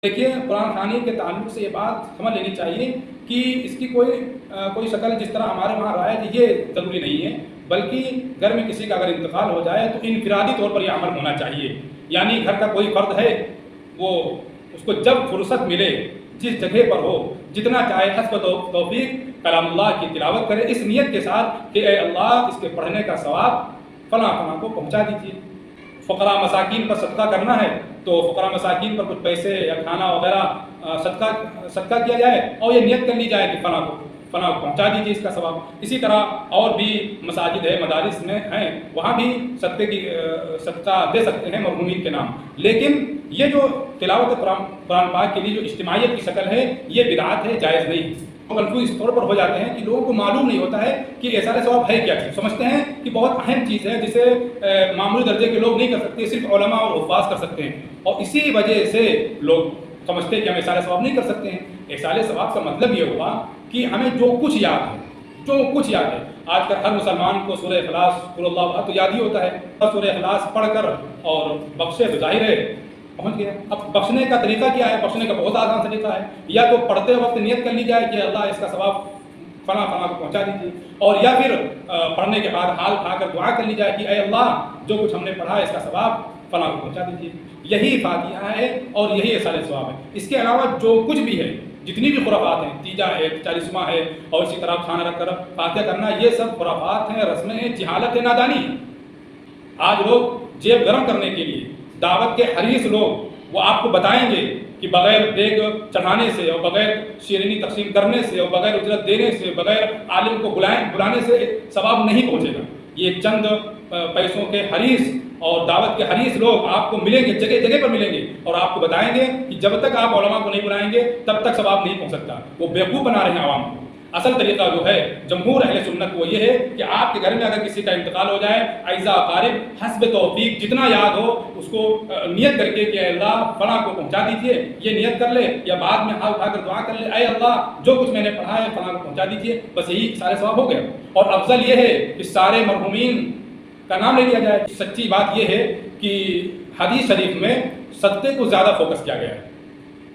دیکھیے قرآن خوانی کے تعلق سے یہ بات سمجھ لینی چاہیے کہ اس کی کوئی شکل جس طرح ہمارے وہاں رائج یہ ضروری نہیں ہے، بلکہ گھر میں کسی کا اگر انتقال ہو جائے تو انفرادی طور پر یہ عمل ہونا چاہیے. یعنی گھر کا کوئی فرد ہے، وہ اس کو جب فرصت ملے، جس جگہ پر ہو، جتنا چاہے حسب توفیق کلام اللہ کی تلاوت کرے، اس نیت کے ساتھ کہ اے اللہ اس کے پڑھنے کا ثواب فلاں فلاں کو پہنچا دیجیے. فقراء مساکین پر صدقہ کرنا ہے تو فقراء مساکین پر کچھ پیسے یا کھانا وغیرہ صدقہ کیا جائے اور یہ نیت کر لی جائے کہ فلاں کو پہنچا دیجیے اس کا ثواب. اسی طرح اور بھی مساجد ہے، مدارس میں ہیں، وہاں بھی صدقہ دے سکتے ہیں مرحومین کے نام. لیکن یہ جو تلاوت قرآن پاک کے لیے جو اجتماعیت کی شکل ہے، یہ بدعت ہے، جائز نہیں. کنفیوز اس طور پر ہو جاتے ہیں کہ لوگوں کو معلوم نہیں ہوتا ہے کہ احسان ثواب ہے کیا چیز. سمجھتے ہیں کہ بہت اہم چیز ہے جسے معمولی درجے کے لوگ نہیں کر سکتے، صرف علماء اور حفاظ کر سکتے ہیں، اور اسی وجہ سے لوگ سمجھتے ہیں کہ ہم احسان ثواب نہیں کر سکتے ہیں. احسان ثواب کا مطلب یہ ہوا کہ ہمیں جو کچھ یاد ہے. آج کل ہر مسلمان کو سورہ اخلاص قل اللہ احد تو یاد ہی ہوتا ہے. سورہ اخلاص پڑھ کر اور بخشے تو ظاہر ہے پہنچ گیا. اب بخشنے کا طریقہ کیا ہے؟ بخشنے کا بہت آسان طریقہ ہے. یا تو پڑھتے وقت نیت کر لی جائے کہ اللہ اس کا ثواب فلاں کو پہنچا دیجیے، اور یا پھر پڑھنے کے بعد حال کھا کر دعا کر لی جائے کہ اے اللہ جو کچھ ہم نے پڑھا ہے اس کا ثواب فلاں کو پہنچا دیجیے. یہی فاتحہ ہے اور یہی احسان ثواب ہے. اس کے علاوہ جو کچھ بھی ہے، جتنی بھی خرافات ہیں، تیجا ہے، 40واں ہے، اور اسی طرح کھانا رکھ کر فاتحہ کرنا، یہ سب خرافات ہیں، رسمیں ہیں، جہالت ہے، نادانی. آج لوگ جیب گرم کرنے کے لیے دعوت کے حریص لوگ وہ آپ کو بتائیں گے کہ بغیر دیگ چڑھانے سے اور بغیر شیرینی تقسیم کرنے سے اور بغیر اجرت دینے سے، بغیر عالم کو بلانے سے ثواب نہیں پہنچے گا. یہ چند پیسوں کے حریص اور دعوت کے حریص لوگ آپ کو ملیں گے، جگہ جگہ پر ملیں گے، اور آپ کو بتائیں گے کہ جب تک آپ علماء کو نہیں بلائیں گے تب تک ثواب نہیں پہنچ سکتا. وہ بیوقوف بنا رہے ہیں عوام کو. اصل طریقہ جو ہے جمہور اہل سنت وہ یہ ہے کہ آپ کے گھر میں اگر کسی کا انتقال ہو جائے، اعزا اقارب حسب توفیق جتنا یاد ہو اس کو نیت کر کے کہ اے اللہ فلاں کو پہنچا دیجیے، یہ نیت کر لے، یا بعد میں ہاتھ اٹھا کر دعا کر لے اے اللہ جو کچھ میں نے پڑھا ہے فلاں کو پہنچا دیجیے. بس یہی سارے ثواب ہو گئے. اور افضل یہ ہے کہ سارے مرحومین کا نام لے لیا جائے. سچی بات یہ ہے کہ حدیث شریف میں صدقے کو زیادہ فوکس کیا گیا ہے،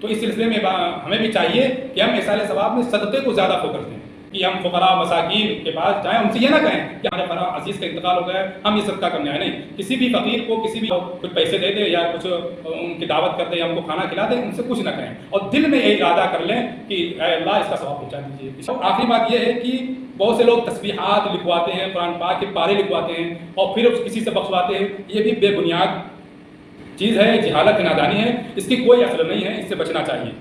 تو اس سلسلے میں ہمیں بھی چاہیے کہ ہم احسان ثواب میں صدقے کو زیادہ فوکس دیں، کہ ہم فقراء مساکین کے پاس جائیں، ان سے یہ نہ کہیں کہ ہمارے فلاں عزیز کا انتقال ہو گیا ہے ہم یہ صدقہ کرنے آئے. نہیں، کسی بھی فقیر کو کسی بھی کچھ پیسے دے دیں یا کچھ ان کی دعوت کر دیں یا ان کو کھانا کھلا دیں، ان سے کچھ نہ کہیں، اور دل میں یہ ارادہ کر لیں کہ اے اللہ اس کا ثواب پہنچا دیجیے. آخری بات یہ ہے کہ بہت سے لوگ تسبیحات لکھواتے ہیں، قرآن پاک کے پارے لکھواتے ہیں اور پھر کسی سے بخشواتے ہیں. یہ بھی بے بنیاد چیز ہے، جہالت نادانی ہے، اس کی کوئی اثر نہیں ہے، اس سے بچنا چاہیے.